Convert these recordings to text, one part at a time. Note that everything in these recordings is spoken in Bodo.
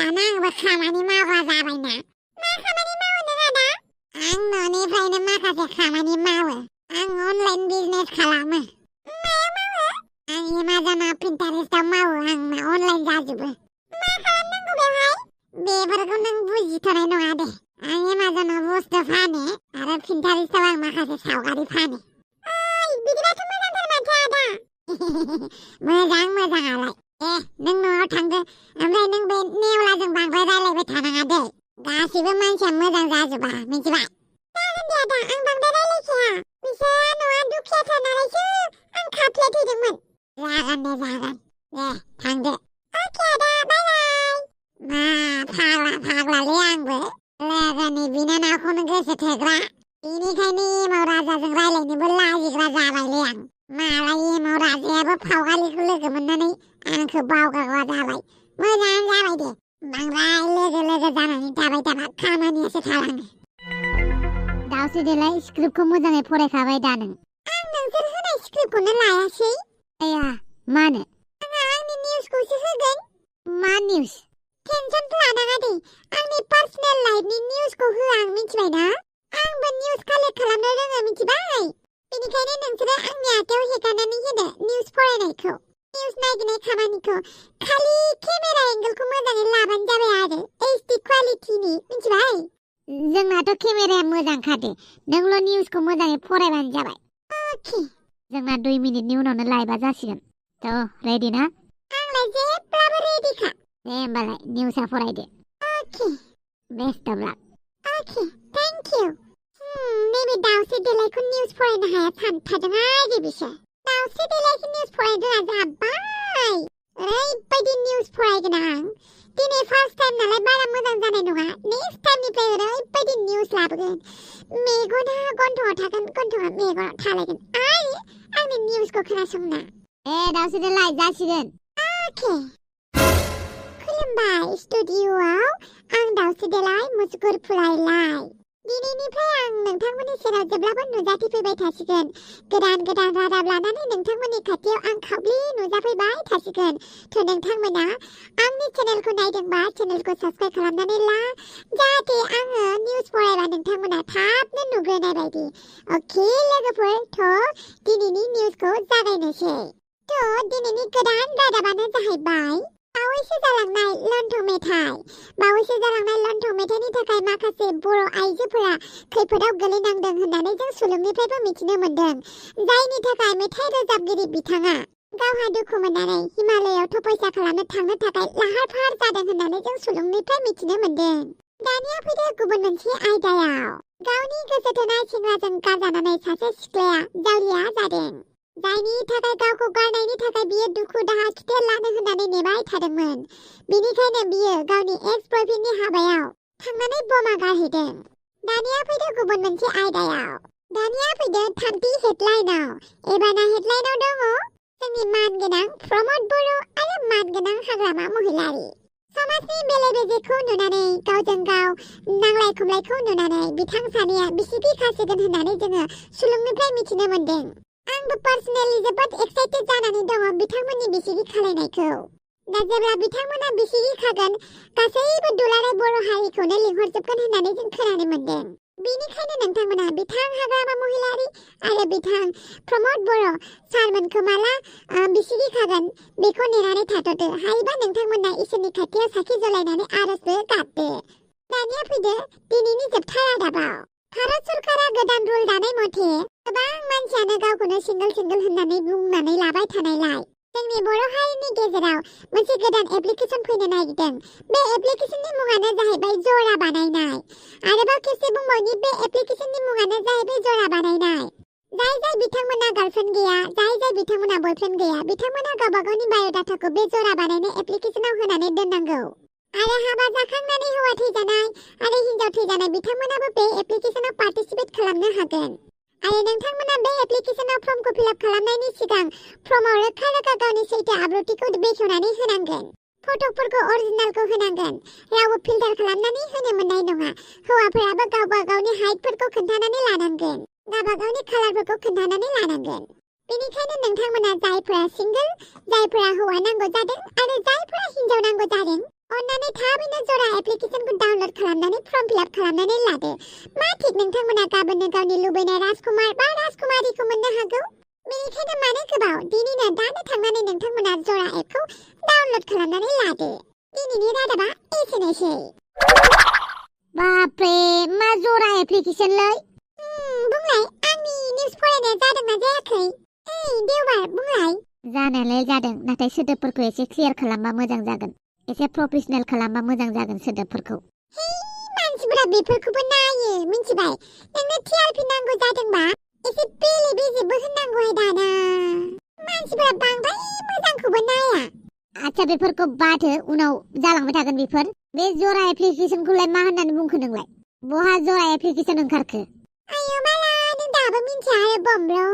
दाना आंबो खामानि मावग्रा जाबायना। मा खामानि मावो नों आदा? आं न'निफ्रायनो माखासे खामानि मावो। आं अनलाइन बिजनेस खालामो। मायाव मावो? आं एमाजनाव पिन्टारेस्टआव मावो। आंना अनलाइन जाजोबो। मा खालामनांगौ बेवहाय? बेफोरखौ नों बुजिथ'नाय नङा दे। आं एमाजनाव बुस्थु फानो आरो पिन्टारेस्टआव आं माखासे सावगारि फानो। ओइ बिदिबाथ' मोजांथार माथो आदा। मोजाङालाय। नों न'आव थांदो। ओमफ्राय नों बे नेवलाजों बांद्राय रायलायबाय थानाङा दे। गासिबो मानसिया मोजां जाजोबा, मिथिबाय? जागोन दे आदा, आं बांद्राय रायलायखाया। बिसोर न'आ दुखियाथार नालायसो आं खाफ्ले थैदोंमोन। जागोन दे थांदो। अके आदा, बाय बाय। मा फाग्लालै आंबो। लोगोनि बिनानावखौनो गोसो थोग्रा। बेनिखायनो एमाव राजाजों रायलायनोबो लाजिग्रा जाबायलै आं। मालाय एमाव राजायाबो फावगालिखौ लोगो मोननानै आंखौ बावगारग्रा जाबाय। मोजाङानो जाबाय दे। बांद्राय लोगो जानानै थाबाय थाबा खामानियासो थालाङो। दाउस्रि स्क्रिप्टखौ मोजाङै फरायखाबाय दा नों? आं नोंसोर होनाय स्क्रिप्टखौनो लायासै। आया, मानो? आंनि निउसखौसो होगोन। मा निउस? टेनसन लानाङा दे। आंनि पार्सनेल लाइफनि निउसखौ होआ आं, मिथिबायना? आंबो निउस कालेक्ट खालामनो रोङो, मिथिबाय? बेनिखायनो नोंसोरो आंनि आखायाव हेगारनानै होदो निउस फरायनायखौ। निउस नागिरनाय खामानिखौ खालि केमेरा एंगेलखौ मोजाङै लाबानो जाबाय आरो एचडि क्वालिटिनि, मिथिबाय? जोंनाथ' केमेराया मोजांखा दे। नोंल' निउसखौ मोजाङै फरायबानो जाबाय। अके। जोंना 2 मिनिटनि उनावनो लाइभआ जासिगोन। थ' रेडि ना? आंलाय जेब्लाबो रेडिखा। दे होमबालाय निउसआ फरायदो। Okay. Best of luck. Okay, thank you. नैबे दाउस्रि देलायखौ निउस फरायनो हाया सानथारदों आरो बिसोर। दाउस्रि देलायखौ निउस फरायनो रोङा जाबाय। ओरैबायदि निउस फरायगोन आं। दिनै फार्स्ट टाइम नालाय बारा मोजां जानाय नङा। नेक्स्ट टाइमनिफ्राय ओरैबायदि निउस लाबोगोन। मेगना गन्थंआव थागोन, गन्थंआ मेगनाव थालायगोन। आरो आंनि निउसखौ खोनासंना। दाउस्रि देलाय जासिगोन। अके। खुलुमबाय स्टुडिअ'आव। आं दाउस्रि देलाय मुसुगुर फुलायलाय। दिनैनिफ्राय आं नोंथांमोननि सेराव जेब्लाबो नुजाथिफैबाय थासिगोन। गोदान रादाब लानानै नोंथांमोननि खाथियाव आं खावब्ले नुजाफैबाय थासिगोन। थ' नोंथांमोना आंनि चेनेलखौ नायदोंबा चेनेलखौ साबस्क्राइब खालामनानै ला, जाहाथे आङो निउस फरायबा नोंथांमोना थाबनो नुग्रोनाय बायदि। अके लोगोफोर, थ' दिनैनि निउसखौ जागायनोसै। थ' दिनैनि गोदान रादाबानो जाहैबाय बावैसो जालांनाय लन्थं मेथाइनि थाखाय माखासे बर' आइजोफोरा खैफोदाव गोलैनांदों होननानै जों सुलुंनिफ्रायबो मिथिनो मोन्दों। जायनि थाखाय मेथाइ रोजाबगिरि बिथाङा गावहा दुखु मोननानै हिमालयाव तपस्या खालामनो थांनो थाखाय लाहार फाहार जादों होननानै जों सुलुंनिफ्राय मिथिनो मोन्दों। दानिया फैदो गुबुन मोनसे आयदायाव। गावनि गोसो थोनाय सेंग्राजों गारजानानै सासे सिख्लाया जावलिया जादों। जायनि थाखाय गावखौ गारनायनि थाखाय बियो दुखु दाहा खिथेर लानो होननानै नेबाय थादोंमोन। बेनिखायनो बियो गावनि एक्स बयफ्रेन्डनि हाबायाव थांनानै बमा गारहैदों। दानिया फैदो गुबुन मोनसे आयदायाव। दानिया फैदो थामथि हेडलाइनाव। एबारना हेडलाइनाव दङ जोंनि मानगोनां प्रमद बर' आरो मानगोनां हाग्रामा महिलारि। समाजनि बेले बेजेखौ नुनानै गावजों गाव नांलाय खमलायखौ नुनानै बिथां सानैया बिसिगि खासिगोन होननानै जोङो सुलुंनिफ्राय मिथिनो मोन्दों। आंबो पार्सनेलि जोबोद एक्साइटेड जानानै दङ बिथांमोननि बिसिगि खालायनायखौ। दा जेब्ला बिथांमोना बिसिगि खागोन गासैबो दुलाराय बर' हारिखौनो लिंहरजोबगोन होननानै जों खोनानो मोन्दों। बेनिखायनो नोंथांमोना बिथां हाग्रामा महिलारि आरो बिथां प्रमद बर' सारमोनखौ माला बिसिगि खागोन बेखौ नेनानै थाथ'दो। हायोबा नोंथांमोना इसोरनि खाथियाव साखि जलायनानै आर'जबो गाबदो। दानिया फैदो दिनैनि जोबथा रादाबाव। भारत सरकारा गोदान रुल दानाय मथे गोबां मानसियानो गावखौनो सिंगोल होननानै बुंनानै लाबाय थानायलाय जोंनि बर' हारिनि गेजेराव मोनसे गोदान एप्लिकेसन फैनो नागिरदों। बे एप्लिकेसननि मुङानो जाहैबाय जरा बानायनाय। आरोबाव खेबसे बुंबावनि, बे एप्लिकेसननि मुङानो जाहैबाय जरा बानायनाय। जाय बिथांमोना गार्लफ्रेन्ड गैया, जाय बिथांमोना बयफ्रेन्ड गैया, बिथांमोना गावबा गावनि बाय'डाटाखौ बे जरा बानायनाय एप्लिकेसनाव होनानै दोननांगौ। आरो हाबा जाखांनानै हौवा थैजानाय आरो हिनजाव थैजानाय बिथांमोनाबो बे एप्लिकेसनाव पार्टिसिपेट खालामनो हागोन। आरो नोंथांमोना बे एप्लिकेसनाव फर्मखौ फिलआप खालामनायनि सिगां फर्माव रोखा गावनि सैथो आब्रुथिखौ बेखेवनानै होनांगोन। फट'फोरखौ अरिजिनेलखौ होनांगोन। रावबो फिल्टार खालामनानै होनो मोननाय नङा। हौवाफोराबो गावबा गावनि हाइटफोरखौ खोन्थानानै लानांगोन। गावबा गावनि कालारफोरखौ खोन्थानानै लानांगोन। बेनिखायनो नोंथांमोना जायफोरा सिंगोल, जायफोरा हौवा नांगौ जादों आरो जायफोरा हिनजाव नांगौ जादों, अन्नानै थाबैनो जरा एप्लिकेसनखौ डाउनलड खालामनानै फर्म फिल आप खालामनानै लादो। मा थिक नोंथांमोना गाबोननो गावनि लुबैनाय राजकुमार बा राजकुमारिखौ मोननो हागौ। बेनिखायनो मानो गोबाव दिनैनो दानो थांनानै नोंथांमोना जरा एपखौ डाउनलड खालामनानै लादो। दिनैनि रादाबा एसेनोसै। बापरे मा जरा एप्लिकेसनलै? बुंलाय आंनि निउस फरायनाया जादोंना जायाखै? देवबार बुंलाय। जानायालाय जादों नाथाय सोदोबफोरखौ एसे क्लियार खालामबा मोजां जागोन। एसे प्रफेशनेल खालामबा मोजां जागोन सोदोबफोरखौ। मानसिफोरा बेफोरखौबो नायो मिन्थिबाय। नोंनो टिआरपि नांगौ जादोंबा एसे बेले बेजेबो होननांगौहाय दाना। मानसिफोरा बांद्राय मोजांखौबो नाया। आच्छा बेफोरखौ बादो उनाव जालांबाय थागोन बेफोर। बे जरा एप्लिकेसनखौलाय मा होननानै बुंखो नोंलाय? बहा जरा एप्लिकेसन ओंखारखो? आयौ माला नों दाबो मिन्थिया आरो बमब्र'?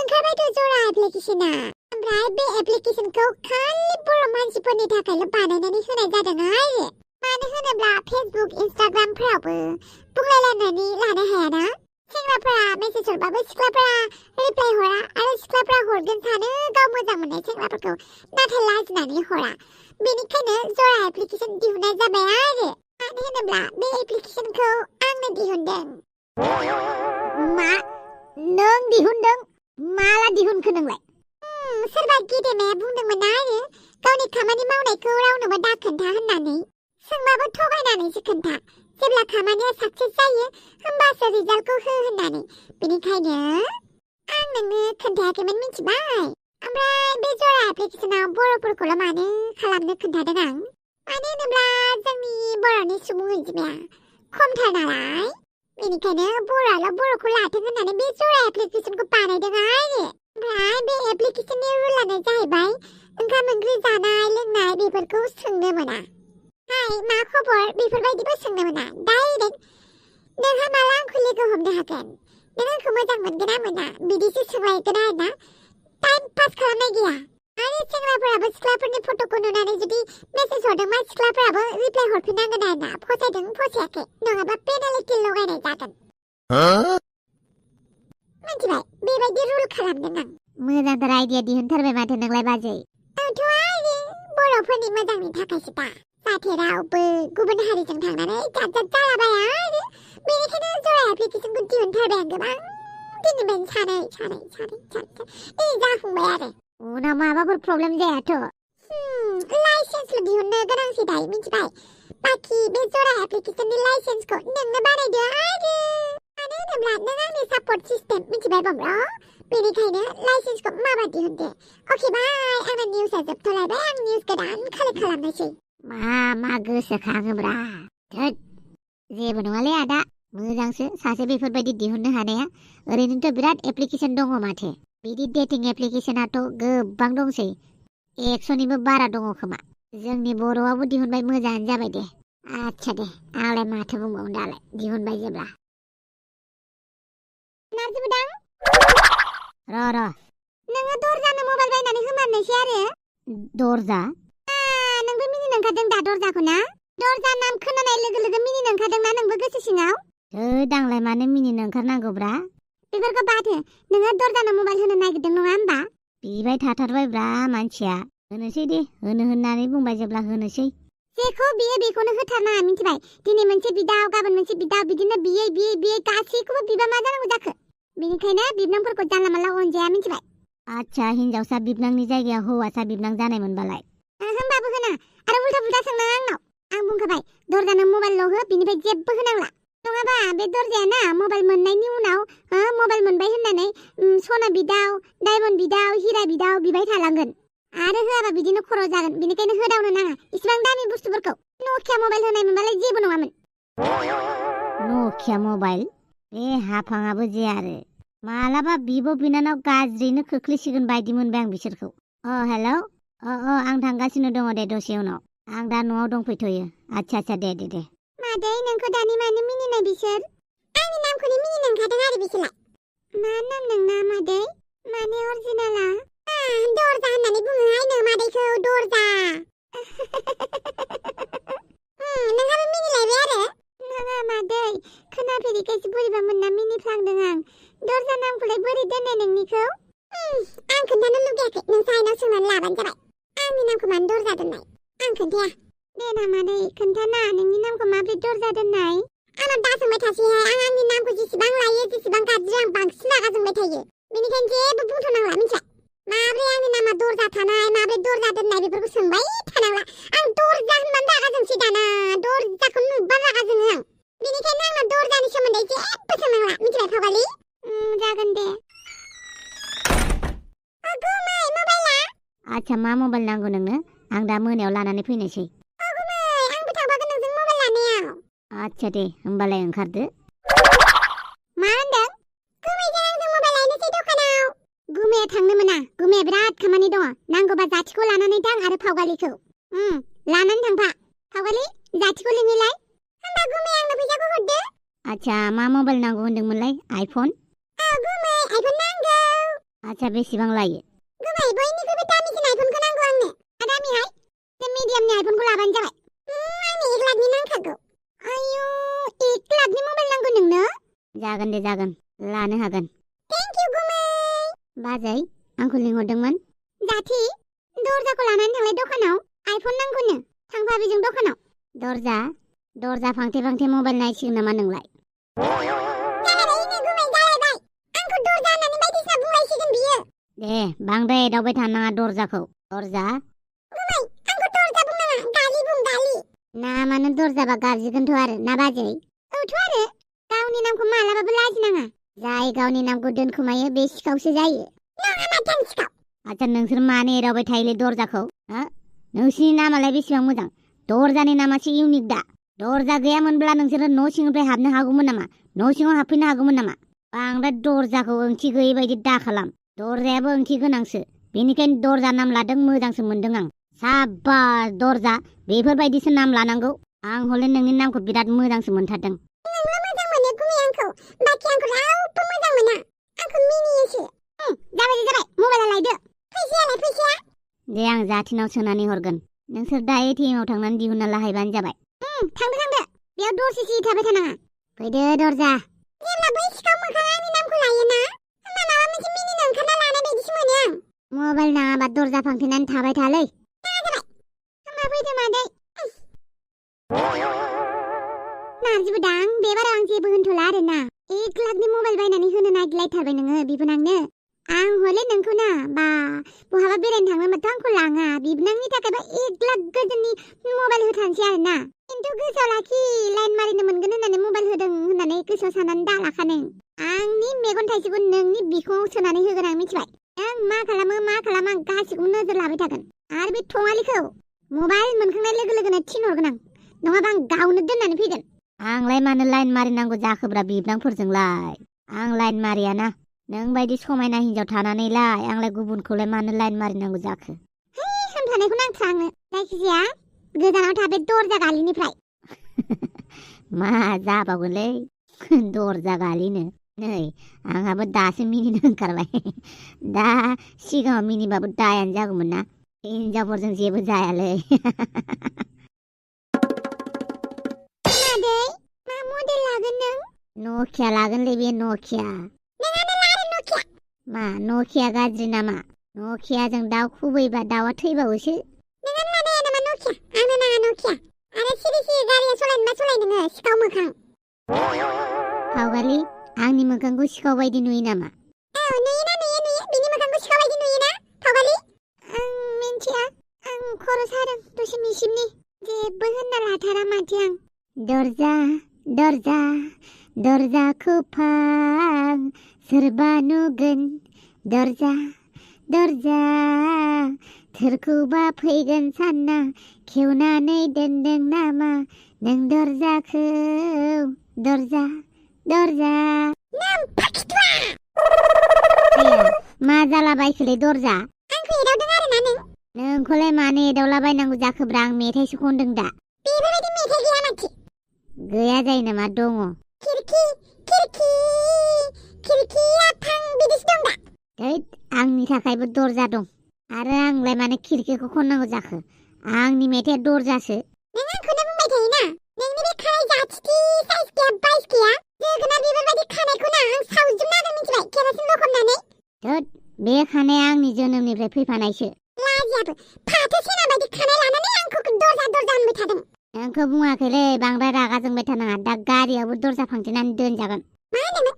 ओंखारबायथ' जरा एप्लिकेसना। ओमफ्राय बे एप्लिकेसनखौ खालि बर' मानसिफोरनि थाखायल' बानायनानै होनाय जादों आरो। मानो होनोब्ला फेसबुक इन्स्टाग्रामफोरावबो बुंलायलायनानै लानो हायाना। सेंग्राफोरा मेसेज हरबाबो सिख्लाफोरा रिप्लाय हरा आरो सिख्लाफोरा हरगोन सानो गाव मोजां मोननाय सेंग्राफोरखौ, नाथाय लाजिनानै हरा। बेनिखायनो जरा एप्लिकेसन दिहुननाय जाबाय आरो। मानो होनोब्ला बे एप्लिकेसनखौ आंनो दिहुनदों। मा? नों दिहुनदों? माला दिहुनखो नोंलाय? सोरबा गेदेमाया बुंदोंमोन आरो गावनि खामानि मावनायखौ रावनोबो दाखोन्था होननानै। सोंबाबो थगायनानैसो खोन्था। जेब्ला खामानिया साक्सेस जायो होमबासो रिजाल्टखौ हो होननानै। बेनिखायनो आं नोंनो खोन्थायाखैमोन मिन्थिबाय। ओमफ्राय बे जरा एप्लिकेसनाव बर'फोरखौल' मानो खालामनो खोन्थादों आं? मानो होनोब्ला जोंनि बर'नि सुबुं अनजिमाया खमथार नालाय। बेनिखायनो बर'आल' बर'खौ लाथों होननानै बे जरा एप्लिकेसनखौ बानायदों आरो। ओमफ्राय बे एप्लिकेसननि रुलानो जाहैबाय ओंखाम ओंख्रि जानाय लोंनाय बेफोरखौ सोंनो मोना। हाय मा खबर बेफोरबायदिबो सोंनो मोना। डाइरेक्ट नोंहा माला आंखौ लोगो हमनो हागोन, नों आंखौ मोजां मोनगोन ना मोना बिदिसो सोंलायगोन आरोना। टाइम पास खालामनाय गैया। आरो सेंग्राफोराबो सिख्लाफोरनि फट'खौ नुनानै जुदि मेसेज हरदोंबा सिख्लाफोराबो रिप्लाय हरफिननांगोन आरोना। फसायदों फसायाखै नङाबा पेनाल्टि लगायनाय जागोन। मिन्थिबाय? बेबायदि रुल खालामदों आं। मोजांथार आइडिया दिहुनथारबाय माथो नोंलाय बाजै। आंथ' आरो बर'फोरनि मोजांनि थाखायसो दा। जाहाथे रावबो गुबुन हारिजों थांनानै जात जालाबाया आरो। बेनिखायनो जरा एप्लिकेसनखौ दिहुनथारबाय आं गोबां दिननिफ्रायनो सानै जाफुंबाय आरो। उनाव माबाफोर प्रब्लेम जायाथ'? लाइसेन्सल' दिहुननो गोनांसै दायो मिन्थिबाय। बाखि बे जरा एप्लिकेसननि लाइसेन्सखौ नोंनो बानायदो आरो। मानो होनोब्ला नों आंनि सापर्ट सिस्टेम मिन्थिबाय बमब्र'? बेनिखायनो लाइसेन्सखौ माबा दिहुनदो। अके बाय आंना निउसआ जोबथ'लायबाय। आं निउस गोदान कालेक्ट खालामनोसै। मा गोसोखाङोब्रा? थोद जेबो नङालै आदा, मोजांसो सासे बेफोरबायदि दिहुननो हानाया। ओरैनोथ' बिराद एप्लिकेसन दङ माथो। बिदि डेटिं एप्लिकेसनाथ' गोबां दंसै। 100निबो बारा दङ खोमा। जोंनि बर'आवबो दिहुनबाय, मोजाङानो जाबाय दे। आच्छा दे, आंलाय माथो बुंबावनो दालाय दिहुनबाय जेब्ला। नार्जिबोदां र' नोङो दरजानो मबाइल बायनानै होमारनोसै आरो। दरजा? नोंबो मिनिनो ओंखारदों दा दरजाखौ ना? दरजा नाम खोनानाय लोगो लोगो मिनिनो ओंखारदोंना नोंबो गोसो सिङाव? दांलाय मानो मिनिनो ओंखारनांगौब्रा? बेफोरखौ बादो, नोङो दरजानो मबाइल होनो नागिरदों नङा होमबा? बिबाय थाथारबायब्रा मानसिया। होनोसै दे, होनो होननानै बुंबाय जेब्ला होनोसै। जेखौ बियो बेखौनो होथारनाङा मिन्थिबाय? दिनै मोनसे बिदाव गाबोन मोनसे बिदाव बिदिनो बियै गासैखौबो बिबा मा जानांगौ जाखो? बेनिखायनो बिबनांफोरखौ जानला मानला अनजाया मिन्थिबाय? आच्छा हिनजावसा बिबनांनि जायगायाव हौवासा बिबनां जानायमोनबालाय? होमबाबो होना आरो उल्था पुल्था सोंनाङा आंनाव। आं बुंखाबाय दरजानो मबाइलल' हो, बिनिफ्राय जेबो होनांला। नङाबा बे दरजाया ना मबाइल मोननायनि उनाव मबाइल मोनबाय होननानै सना बिदाव, डायमन्ड बिदाव, हिरा बिदाव बिबाय थालांगोन। आरो होआबा बिदिनो खर' जागोन। बेनिखायनो होदावनो नाङा इसिबां दामि बुस्थुफोरखौ। नकिया मबाइल होनाय मोनबालाय जेबो नङामोन। नकिया मबाइल? बे हाफाङाबो जे आरो मालाबा बिब' बिनानाव गाज्रिनो खोख्लैसिगोन बायदि मोनबाय आं बिसोरखौ। हेल'? आं थांगासिनो दङ दे दसे उनाव। आं दा न'आव दंफैथ'यो। आच्छा दे। मादै नोंखौ दानि मानो मिनिनाय बिसोर? आंनि नामखौनो मिनिनो ओंखारदों आरो बिसोरलाय। मा नाम नोंना मादै? माने अरिजिनाला? दरजा होननानै बुङोहाय नो मादैखौ, दरजा। नोंहाबो मिनिलायबाय आरो? नाङा मादै, खोनाफेरिखायसो बोरैबा मोनना मिनिफ्लांदों आं। दरजा नामखौलाय बोरै दोननाय नोंनिखौ? आं खोन्थानो लुगैयाखै, नोंसो आइनाव सोंनानै लाबानो जाबाय। आंनि नामखौ मानो दरजा दोननाय? आं खोन्थाया। देना मादै खोन्थाना नोंनि नामखौ माब्रै दरजा दोननाय? आंनाव दासोंबाय थासैहाय आं आंनि नामखौ जेसेबां लायो जेसेबां गाबज्रियो आं बांसिन रागा जोंबाय थायो। बेनिखायनो जेबो बुंथ'नांला मिथिबाय? माब्रै आंनि नामा दरजा थानाय माब्रै दरजा दोननाय बेफोरखौ सोंबाय थानांला। आं दरजा होनबानो रागा जोंसै दाना दरजाखौ नुबानो रागा जोङो आं। बेनिखायनो आंनाव दरजानि सोमोन्दै जेबो सोंनांला मिथिबाय फावगालि? जागोन दे। गुमै मबाइला? आच्छा मा मबाइल नांगौ नोंनो? आं दा मोनायाव लानानै फैनोसै। गुमै आंबो थांफागोन नोंजों मबाइल लानायाव। आच्छा दे होमबालाय ओंखारदो। मा होनदों? गुमैजों आंजों मबाइल लायनोसै दखानाव। गुमैया थांनो मोना। गुमैया बिराद खामानि दङ। नांगौबा जाथिखौ लानानै थां आरो फावगालिखौ। लानानै थांफा। फावगालि जाथिखौ लिंहैलाय। होमबा गुमै आंनो फैसाखौ हरदो। आच्छा मा मबाइल नांगौ होनदोंमोनलाय? आइफन? औ गुमै आइफन नांगौ। आच्छा बेसेबां लायो? गुमै बयनिख्रुइबो दामिसिन आइफनखौ नांगौ आंनो। दामिहाय? बे मिडियामनि आइफनखौ लाबानो जाबाय। आंनो 1 लाखनि नांखागौ। आयु 1 लाखनि मबाइल नांगौ नोंनो? जागोन दे जागोन लानो हागोन। थेंक इउ गुमै। बाजै आंखौ लिंहरदोंमोन? जाथि दरजाखौ लानानै थांलाय दखानाव। आइफन नांगौनो। थांफा बेजों दखानाव। दरजा फांथे फांथे मबाइल नायसिगोन नामा नोंलाय? जालायबायनो गुमै जालायबाय। आंखौ दरजा होननानै बायदिसिना बुंलायसिगोन बियो। दे बांद्राय एदावबाय थानाङा दरजाखौ। दरजा? गुमै आंखौ दरजा बुंनाङा गालि बुं गालि। नामानो दरजाबा गाबजिगोनथ' आरो ना बाजै? औथ' आरो गावनि नामखौ मालाबाबो लाजिनाङा। जाय गावनि नामखौ दोनखोमायो बे सिखावसो जायो। नङा माथो आं सिखाव। आच्छा नोंसोर मानो एदावबाय थायोलै दरजाखौ? नोंसिनि नामालाय बेसेबां मोजां। दरजानि नामासो इउनिक दा। दरजा गैयामोनब्ला नोंसोरो न' सिंनिफ्राय हाबनो हागौमोन नामा? न' सिङाव हाबफैनो हागौमोन नामा? बांद्राय दरजाखौ ओंथि गैयै बायदि दाखालाम। दरजायाबो ओंथि गोनांसो। बेनिखायनो दरजा नाम लादों मोजांसो मोनदों आं। साब्बास दरजा बेफोरबायदिसो नाम लानांगौ। आं हले नोंनि नामखौ बिराद मोजांसो मोनथारदों। नोंल' मोजां मोनो गुमै आंखौ। बाखि आंखौ रावबो मोजां मोना। आंखौ मिनियोसो। जाबाय मबाइला लायदो। फैसाया? दे आं जाथिनाव सोनानै हरगोन। नोंसोर दा एटिएमआव थांनानै दिहुनना लाहैबानो जाबाय। थांदो। बेयाव दसे सिरि थाबाय थानाङा। फैदो दरजा। जेब्ला बै सिखाव मोखाङा आंनि नामखौ लायोना होमबा माबा मोनसे मिनिनो ओंखारना लानाय बायदिसो मोनो आं। मबाइल नाङाबा दरजा फांथेनानै थाबाय थालै। होमबा फैदो मादै। नारजिबोदां बेबाराव आं जेबो होनथ'ला आरोना। 1 लाखनि मबाइल बायनानै होनो नागिरलायथारबाय नोङो बिबोनांनो। आं हले नोंखौ ना बहाबा बेरायनो थांनोबाथ' आंखौ लाङा। बिबोनांनि थाखायबा 1 लाख गोजोननि मबाइल होथारनोसै आरोना। खिन्थु गोसोआव लाखि लाइन मारिनो मोनगोन होननानै मबाइल होदों होननानै गोसोआव साननानै दालाखानो। आंनि मेगन थाइसेखौ नोंनि बिखुङाव सोनानै होगोन आं मिथिबाय? नों मा खालामो आं गासिखौबो नोजोर लाबाय थागोन। आरो बे थङालिखौ मबाइल मोनखांनाय लोगो लोगोनो थिनहरगोन आं। नङाबा आं गावनो दोननानै फैगोन। आंलाय मानो लाइन मारिनांगौ जाखोब्रा बिबोनांफोरजोंलाय? आं लाइन मारियाना। नों बायदि समायना हिनजाव थानानैलाय आंलाय गुबुनखौलाय मानो लाइन मारिनांगौ जाखो? होनफानायखौ नांथ्रा आंनो। जायखिजाया गोजानाव था बे दरजा गालिनिफ्राय। मा जाबावगोनलै दरजा गालिनो। नै आंहाबो दासो मिनिनो ओंखारबाय। दा सिगाङाव मिनिबाबो दायानो जागौमोन ना। हिनजावफोरजों जेबो जायालै। मादै मा मडेल लागोन नों? नकिया लागोनलै बे नकिया। नोंहानो लारो नकिया। मा नकिया गाज्रि नामा? नकियाजों दाउ खुबैबा दाउआ थैबावोसो। नोंहानो लानाया नामा नकिया? आंनो नाङा नकिया। आरो सिरि गारिया सलायनोबा सलाय नोङो सिखाव मोखां। फावगालि आंनि मोखांखौ सिखाव बायदि नुयो नामा? औ नुयो। बिनि मोखांखौ सिखाव बायदि नुयोना फावगालि? आं मिन्थिया। आं खर' सादों दसे मिसिमनि। जेबो होनना लाथारा माथो आं। दरजाखौ फां सोरबा नुगोन। दरजा सोरखौबा फैगोन सानना खेवनानै दोनदों नामा नों दरजाखौ? दरजा नों फाखिथुवा। मा जालाबायखोलै दरजा? आंखौ एदावदों आरोना नों? नोंखौलाय मानो एदावलाबायनांगौ जाखोब्रा? आं मेथाइसो खनदों दा। बेफोरबायदि मेथाइ गैया माथो। गैया जायो नामा? दङ। खिरखिया फां बिदिसो दं दा। हैद आंनि थाखायबो दरजा दं। आरो आंलाय मानो खिरखिखौ खननांगौ जाखो? आंनि मेथाइया दरजासो। नों आंखौनो बुंबाय थायोना। नोंनि बे खानाय जाथिथि साइज गैया बाइस गैया। जोगोनार बेफोरबायदि खानायखौ ना आं सावजोबना होगोन मिथिबाय? केरासिन लखबनानै। बे खानाया आंनि जोनोमनिफ्राय फैफानायसो। लाजियाबो फाथो सेना बायदि खानाय लानानै आंखौ दरजा दरजा होनबाय थादों। आंखौ बुङाखैलै बांद्राय रागा जोंबाय थानाङा दा गारियावबो दरजा फांथेनानै दोनजागोन। मा होनदों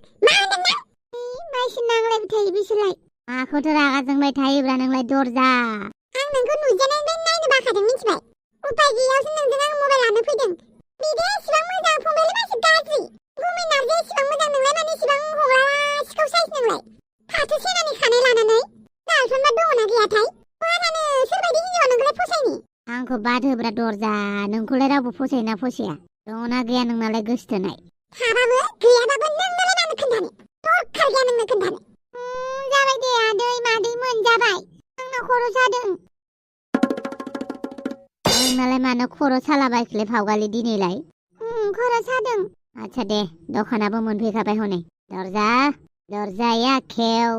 माइसो नांलायबाय थायो बिसोरलाय। माखौथो रागा जोंबाय थायोब्रा नोंलाय दरजा। आं नोंखौ नुजेननायनिफ्राय नायनो बाखादों मिथिबाय। उपाय गैयावसो नोंजों आं मबाइल लानो फैदों। बिदि एसेबां मोजां फंबायलाय मानसि गाज्रि। गुमै नार्जि एसेबां मोजां नोंलाय माने एसेबां हग्रा सिखाव साइज नोंलाय। फाथो सेनानि खानाय लानानै गालफ्रानबा दङना गैयाथाय। बहाथानो सोरबायदि हिन्जावा नोंखौलाय फसायनि। आंखौ बाद होब्रा दरजा नोंखौलाय रावबो फसायोना फसाया दङना गैया नोंनालाय गोसथोनाय। थाबाबो गैयाबाबो नोंनोलाय मानो खोन्थानो दरखार गैया नोंनो खोन्थानो। जाबाय दे आदै मादैमोन जाबाय आंना खर' सादों। नोंनालाय मानो खर' सालाबायखोलै फावगालि दिनैलाय। खर' सादों। आच्छा दे दखानाबो मोनफैखाबाय हनै दरजा दरजाया खेव।